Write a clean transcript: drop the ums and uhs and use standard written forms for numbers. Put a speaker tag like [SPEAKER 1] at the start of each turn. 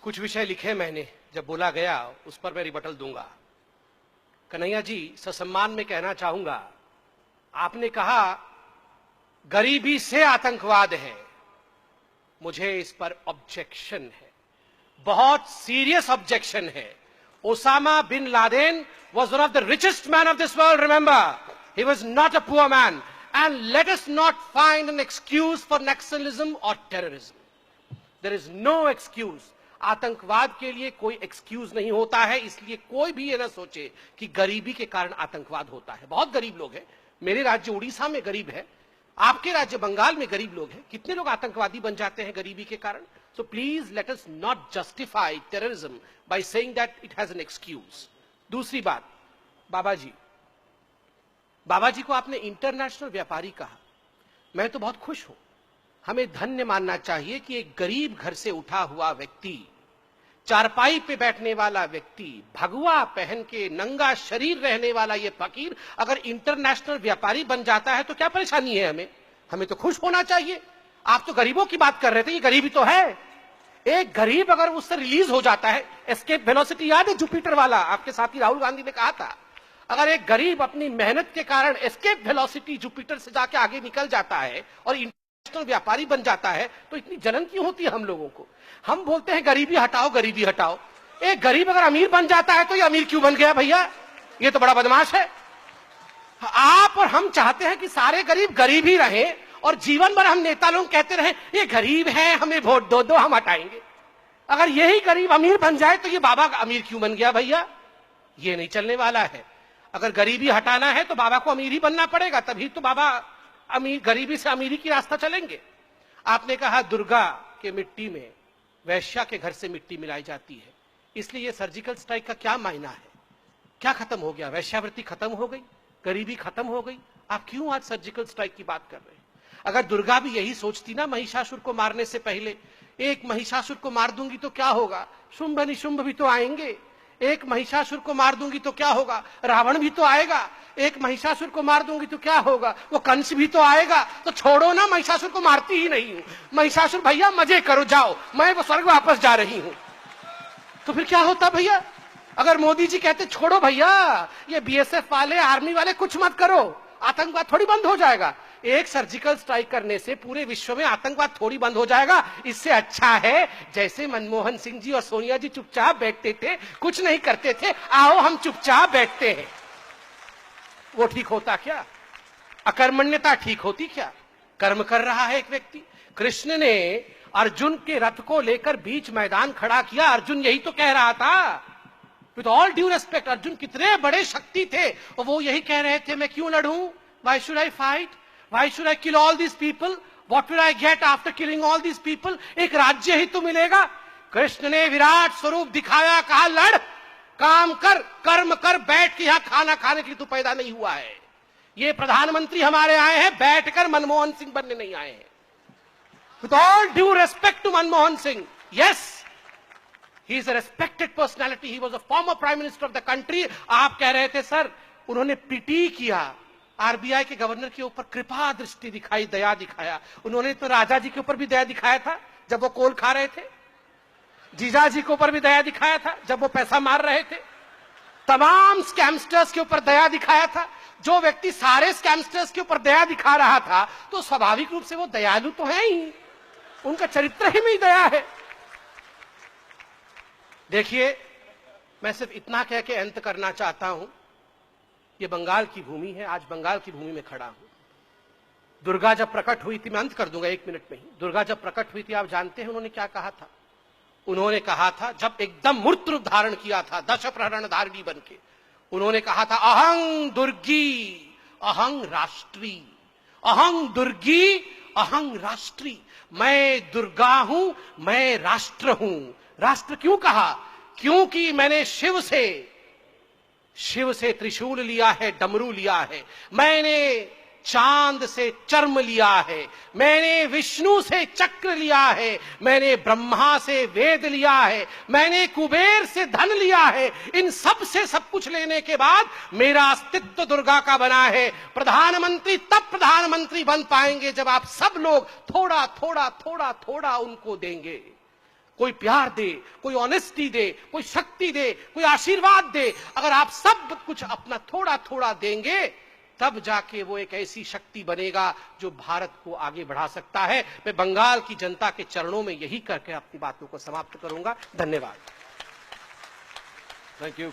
[SPEAKER 1] कुछ विषय लिखे मैंने, जब बोला गया उस पर मैं रिबटल दूंगा। कन्हैया जी, ससम्मान में कहना चाहूंगा, आपने कहा गरीबी से आतंकवाद है। मुझे इस पर ऑब्जेक्शन है, बहुत सीरियस ऑब्जेक्शन है। Osama bin Laden was one of the richest men of this world, remember. He was not a poor man. And let us not find an excuse for nationalism or terrorism. There is no excuse. आतंकवाद के लिए कोई excuse नहीं होता है, इसलिए कोई भी ये ना सोचे कि गरीबी के कारण आतंकवाद होता है। बहुत गरीब लोग हैं, मेरे राज्य उड़ीसा में गरीब है, आपके राज्य बंगाल में गरीब लोग हैं, कितने लोग आतंकवादी बन जाते हैं गरीबी के कारण। So please let us not justify terrorism by saying that it has an excuse. दूसरी बात, बाबा जी को आपने इंटरनेशनल व्यापारी कहा। मैं तो बहुत खुश हूं, हमें धन्य मानना चाहिए कि एक गरीब घर से उठा हुआ व्यक्ति, चारपाई पे बैठने वाला व्यक्ति, भगवा पहन के नंगा शरीर रहने वाला ये फकीर अगर इंटरनेशनल व्यापारी बन जाता है तो क्या परेशानी है हमें तो खुश होना चाहिए। आप तो गरीबों की बात कर रहे थे, ये गरीबी तो है। एक गरीब अगर उससे रिलीज हो जाता है, एस्केप वेलोसिटी याद है जुपिटर वाला, आपके साथी राहुल गांधी ने कहा था, अगर एक गरीब अपनी मेहनत के कारण एस्केप वेलोसिटी जुपिटर से जाके आगे निकल जाता है और इंटरनेशनल व्यापारी बन जाता है तो इतनी जलन क्यों होती है हम लोगों को। हम बोलते हैं गरीबी हटाओ, गरीबी हटाओ। एक गरीब अगर अमीर बन जाता है तो ये अमीर क्यों बन गया भैया, ये तो बड़ा बदमाश है। आप और हम चाहते हैं कि सारे गरीब गरीब ही रहे और जीवन भर हम नेता लोग कहते रहे ये गरीब है, हमें वोट दो, हम हटाएंगे। अगर यही गरीब अमीर बन जाए तो ये बाबा अमीर क्यों बन गया भैया, ये नहीं चलने वाला है। अगर गरीबी हटाना है तो बाबा को अमीर ही बनना पड़ेगा, तभी तो बाबा अमीर, गरीबी से अमीरी की रास्ता चलेंगे। आपने कहा दुर्गा के मिट्टी में वैश्या के घर से मिट्टी मिलाई जाती है, इसलिए ये सर्जिकल स्ट्राइक का क्या मायना है, क्या खत्म हो गया, वैश्यावृत्ति खत्म हो गई, गरीबी खत्म हो गई। आप क्यों आज सर्जिकल स्ट्राइक की बात कर रहे हैं। अगर दुर्गा भी यही सोचती ना महिषासुर को मारने से पहले, एक महिषासुर को मार दूंगी तो क्या होगा, शुंभ निशुंभ भी तो आएंगे, एक महिषासुर को मार दूंगी तो क्या होगा, रावण भी तो आएगा, एक महिषासुर को मार दूंगी तो क्या होगा, वो कंस भी तो आएगा। तो छोड़ो ना, महिषासुर को मारती ही नहीं हूं, महिषासुर भैया मजे करो, जाओ, मैं वो स्वर्ग वापस जा रही हूं। तो फिर क्या होता भैया, अगर मोदी जी कहते छोड़ो भैया ये बीएसएफ वाले, आर्मी वाले कुछ मत करो, आतंकवाद थोड़ी बंद हो जाएगा। एक सर्जिकल स्ट्राइक करने से पूरे विश्व में आतंकवाद थोड़ी बंद हो जाएगा। इससे अच्छा है जैसे मनमोहन सिंह जी और सोनिया जी चुपचाप बैठते थे, कुछ नहीं करते थे, आओ हम चुपचाप बैठते हैं। वो ठीक होता क्या, अकर्मण्यता ठीक होती क्या। कर्म कर रहा है एक व्यक्ति। कृष्ण ने अर्जुन के रथ को लेकर बीच मैदान खड़ा किया, अर्जुन यही तो कह रहा था। With all due respect, Arjun कितने बड़े शक्ति थे और वो यही कह रहे थे मैं क्यों लड़ूं, why should I fight, why should I kill all these people, what will I get after killing all these people, एक राज्य ही तो मिलेगा। कृष्ण ने विराट स्वरूप दिखाया, कहा लड़, काम कर, कर्म कर, बैठ के यहां खाना खाने के लिए तू पैदा नहीं हुआ है। ये प्रधानमंत्री हमारे आए हैं बैठकर मनमोहन सिंह बनने नहीं आए हैं। With all due respect to Manmohan Singh, yes he is a respected personality, he was a former prime minister of the country। आप कह रहे थे सर उन्होंने पीटी किया, आरबीआई के गवर्नर के ऊपर कृपा दृष्टि दिखाई, दया दिखाया। उन्होंने तो राजा जी के ऊपर भी दया दिखाया था जब वो कोल खा रहे थे, जीजा जी के ऊपर भी दया दिखाया था जब वो पैसा मार रहे थे, तमाम स्कैमस्टर्स के ऊपर दया दिखाया था। जो व्यक्ति सारे स्कैमस्टर्स के ऊपर दया दिखा रहा था तो स्वाभाविक रूप से वो दयालु तो है ही, उनका चरित्र ही में दया है। देखिए, मैं सिर्फ इतना कह के अंत करना चाहता हूं, ये बंगाल की भूमि है, आज बंगाल की भूमि में खड़ा हूं। दुर्गा जब प्रकट हुई थी, मैं अंत कर दूंगा 1 मिनट में ही, दुर्गा जब प्रकट हुई थी आप जानते हैं उन्होंने क्या कहा था। उन्होंने कहा था, जब एकदम मूर्त रूप धारण किया था दश प्रहरण धारिणी बन के, उन्होंने कहा था अहं दुर्गी अहं राष्ट्री, अहं दुर्गी अहं राष्ट्री, मैं दुर्गा हूं, मैं राष्ट्र हूं। राष्ट्र क्यों कहा, क्योंकि मैंने शिव से त्रिशूल लिया है, डमरू लिया है, मैंने चांद से चर्म लिया है, मैंने विष्णु से चक्र लिया है, मैंने ब्रह्मा से वेद लिया है, मैंने कुबेर से धन लिया है। इन सब से सब कुछ लेने के बाद मेरा अस्तित्व दुर्गा का बना है। प्रधानमंत्री तब प्रधानमंत्री बन पाएंगे जब आप सब लोग थोड़ा थोड़ा थोड़ा थोड़ा उनको देंगे। कोई प्यार दे, कोई ऑनेस्टी दे, कोई शक्ति दे, कोई आशीर्वाद दे। अगर आप सब कुछ अपना थोड़ा थोड़ा देंगे, तब जाके वो एक ऐसी शक्ति बनेगा जो भारत को आगे बढ़ा सकता है। मैं बंगाल की जनता के चरणों में यही करके अपनी बातों को समाप्त करूंगा। धन्यवाद।
[SPEAKER 2] Thank you.